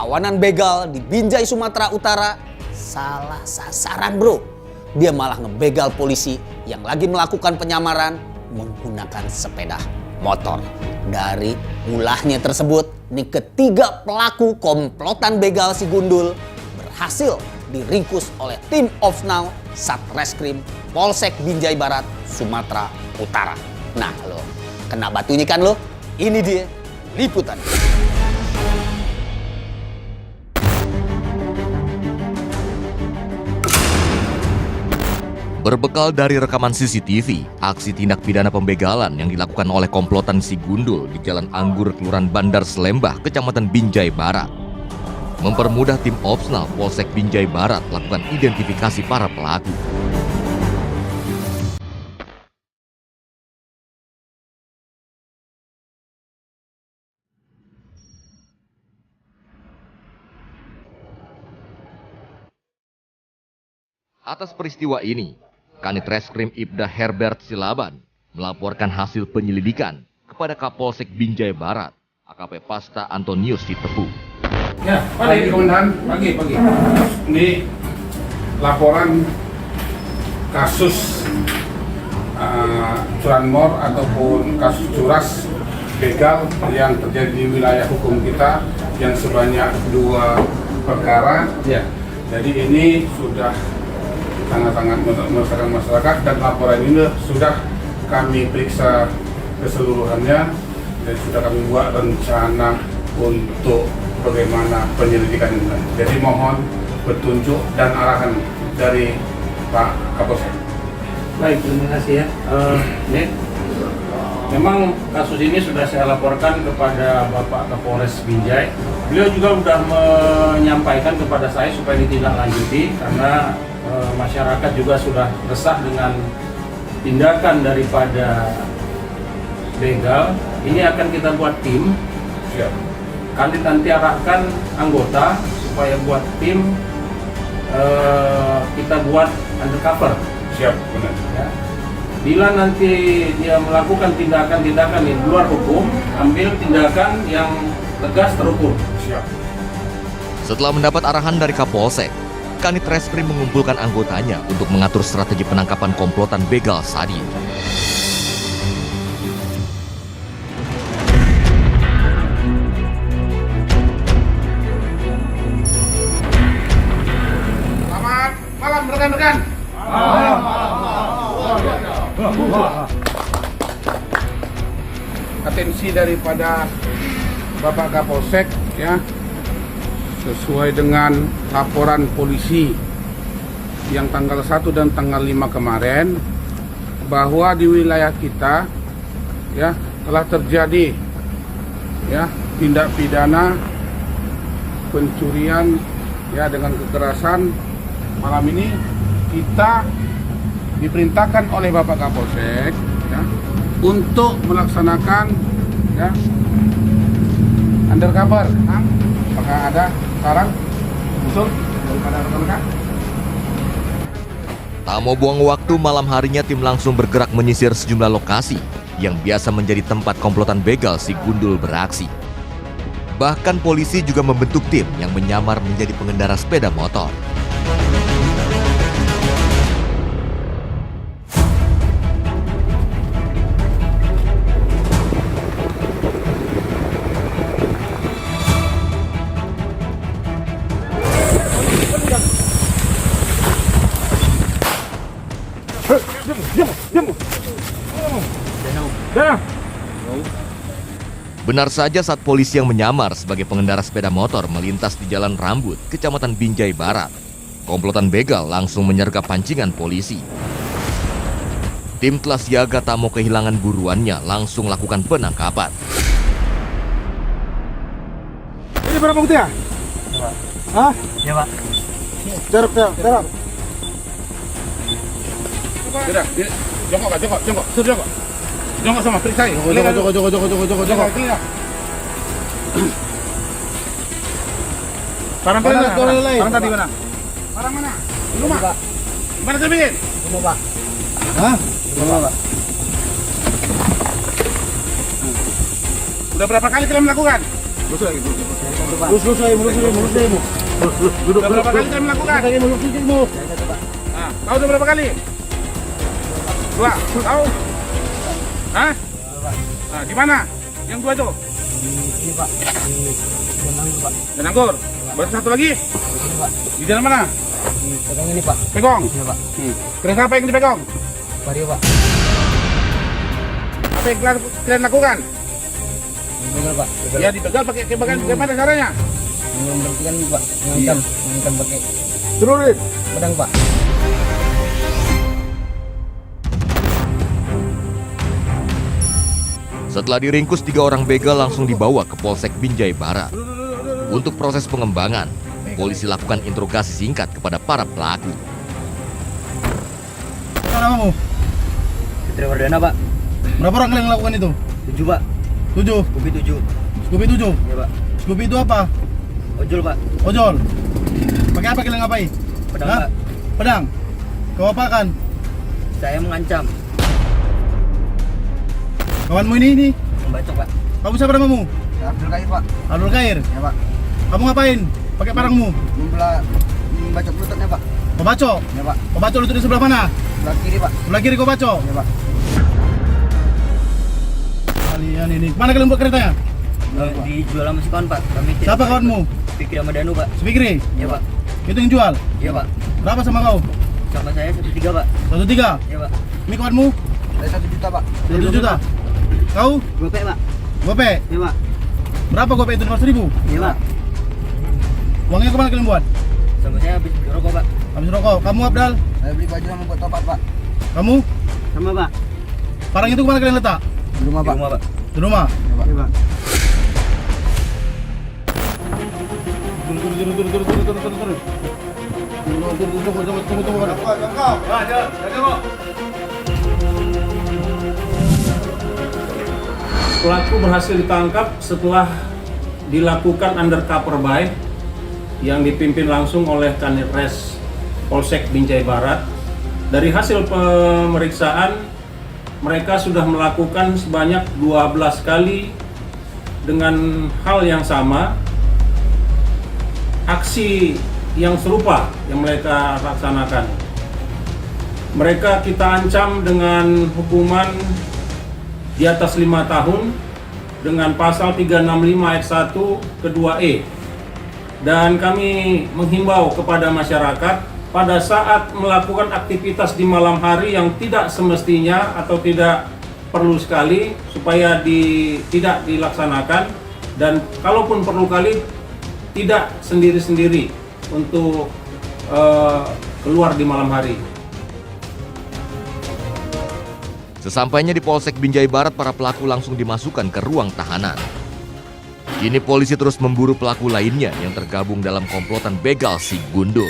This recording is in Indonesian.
kawanan begal di Binjai, Sumatera Utara salah sasaran bro. Dia malah ngebegal polisi yang lagi melakukan penyamaran menggunakan sepeda motor. Dari ulahnya tersebut, nih ketiga pelaku komplotan begal si Gundul berhasil diringkus oleh tim Opsnal Satreskrim Polsek Binjai Barat, Sumatera Utara. Nah lo, kena batunya kan lo? Ini dia liputan. Berbekal dari rekaman CCTV, aksi tindak pidana pembegalan yang dilakukan oleh komplotan si Gundul di Jalan Anggur, Kelurahan Bandar Selembah, Kecamatan Binjai Barat, mempermudah tim Opsnal Polsek Binjai Barat melakukan identifikasi para pelaku. Atas peristiwa ini, Kanit Reskrim Ibda Herbert Silaban melaporkan hasil penyelidikan kepada Kapolsek Binjai Barat, AKP Pasta Antonius Sitepu. Ya, pagi Komandan, pagi. Ini laporan kasus curanmor ataupun kasus curas begal yang terjadi di wilayah hukum kita yang sebanyak 2 perkara. Ya. Jadi ini sudah sangat-sangat meresahkan masyarakat dan laporan ini sudah kami periksa keseluruhannya dan sudah kami buat rencana untuk bagaimana penyelidikan ini. Jadi mohon petunjuk dan arahan dari Pak Kapolsek. Baik, terima kasih ya. Memang kasus ini sudah saya laporkan kepada Bapak Kapolres Binjai. Beliau juga sudah menyampaikan kepada saya supaya ditindaklanjuti karena masyarakat juga sudah resah dengan tindakan daripada begal. Ini akan kita buat tim. Siap. Kami nanti arahkan anggota supaya buat tim kita buat undercover. Siap, benar. Ya. Bila nanti dia melakukan tindakan-tindakan di luar hukum, ambil tindakan yang tegas terukur. Siap. Setelah mendapat arahan dari Kapolsek, Kanit Reskrim mengumpulkan anggotanya untuk mengatur strategi penangkapan komplotan begal Sadi. Selamat malam rekan-rekan. Atensi daripada Bapak Kapolsek ya, sesuai dengan laporan polisi yang tanggal 1 dan tanggal 5 kemarin bahwa di wilayah kita ya telah terjadi ya tindak pidana pencurian ya dengan kekerasan. Malam ini kita diperintahkan oleh Bapak Kapolsek ya untuk melaksanakan ya undercover. Apakah ada saran usul daripada rekan-rekan? Tak mau buang waktu, malam harinya tim langsung bergerak menyisir sejumlah lokasi yang biasa menjadi tempat komplotan begal si Gundul beraksi. Bahkan polisi juga membentuk tim yang menyamar menjadi pengendara sepeda motor. Benar saja saat polisi yang menyamar sebagai pengendara sepeda motor melintas di Jalan Rambut, Kecamatan Binjai Barat, komplotan begal langsung menyergap pancingan polisi. Tim telah siaga tak mau kehilangan buruannya langsung lakukan penangkapan. Ini berapa bukti ya? Hah? Ya Pak. Jarak. Sudah, jongkok Pak, jongkok. Sudah jongkok. Jongkok sama periksa. Jongkok. Barang tadi mana? Barang mana? Di rumah. Pak. Mana terbikin? Rumah Pak. Hah? Rumah Pak. Udah berapa kali kalian melakukan? Lurus lagi, lurus lagi, duduk. Berapa kali kalian melakukan? Nah, tahu udah berapa kali? 2, tahu? Hah? Nah, di mana? Yang 2 itu? Ini Pak, di Benanggur Pak. Benanggur. Berarti satu lagi? Ini Pak, Di jalan mana? di pegang ini Pak. Pegong. Iya Pak, Terus apa yang dipegang? Vario Pak. Apa yang kalian lakukan? Begal Pak. Ya dibegal pakai bagaimana caranya? Memberhentikan Pak, mengancam pakai Turunin. pedang Pak. Setelah diringkus, 3 orang begal langsung dibawa ke Polsek Binjai Barat. Untuk proses pengembangan, polisi lakukan interogasi singkat kepada para pelaku. Apa namamu? Fitri Wardana Pak. Berapa orang kalian melakukan itu? 7 Pak. 7. Kopi 7. Scoopy 7. Iya Pak. Scoopy itu apa? Ojol Pak. Ojol. Pakai apa kalian ngapain? Pedang Hah? Pak. Pedang. Kau apakan? Saya mengancam. Kawanmu ini? Membacok Pak. Kamu siapa namamu? Abdul Kair Pak. Abdul Kair. Ya Pak. Kamu ngapain? Pakai parangmu? Membacok lututnya Pak. Kau bacok? Ya Pak. Kau bacok lutut di sebelah mana? Sebelah kiri Pak. Sebelah kiri kau bacok? Ya Pak. Kalian ini. Mana kalian buat keretanya? Dijual sama si kawan Pak. Kami tidak. Siapa kawanmu? Pikir sama Danu Pak. Spikri? Ya Pak. Itu yang jual? Iya Pak. Berapa sama kau? Sama saya 1,3 Pak. 1,3? Iya Pak. Ini kawanmu? Saya 1 juta Pak. 1 juta? Kau? Gope Pak. Gope? Iya Pak. Berapa gope itu? 500.000? Iya Pak. Uangnya kemana kalian buat? Sama saya habis beli rokok Pak. Habis rokok. Kamu Abdal? Saya beli baju sama buat topat Pak. Kamu? Sama Pak. Parang itu kemana kalian letak? Di rumah Pak. Di rumah Pak. Di rumah? Iya Pak. Pelaku berhasil ditangkap setelah dilakukan undercover buy yang dipimpin langsung oleh Kanit-Res Polsek Binjai Barat. Dari hasil pemeriksaan, mereka sudah melakukan sebanyak 12 kali dengan hal yang sama, aksi yang serupa yang mereka laksanakan. Mereka kita ancam dengan hukuman di atas 5 tahun dengan pasal 365 ayat 1 kedua E. Dan kami menghimbau kepada masyarakat pada saat melakukan aktivitas di malam hari yang tidak semestinya atau tidak perlu sekali supaya tidak dilaksanakan, dan kalaupun perlu kali tidak sendiri-sendiri untuk keluar di malam hari. Sesampainya di Polsek Binjai Barat, para pelaku langsung dimasukkan ke ruang tahanan. Kini polisi terus memburu pelaku lainnya yang tergabung dalam komplotan begal si Gundul.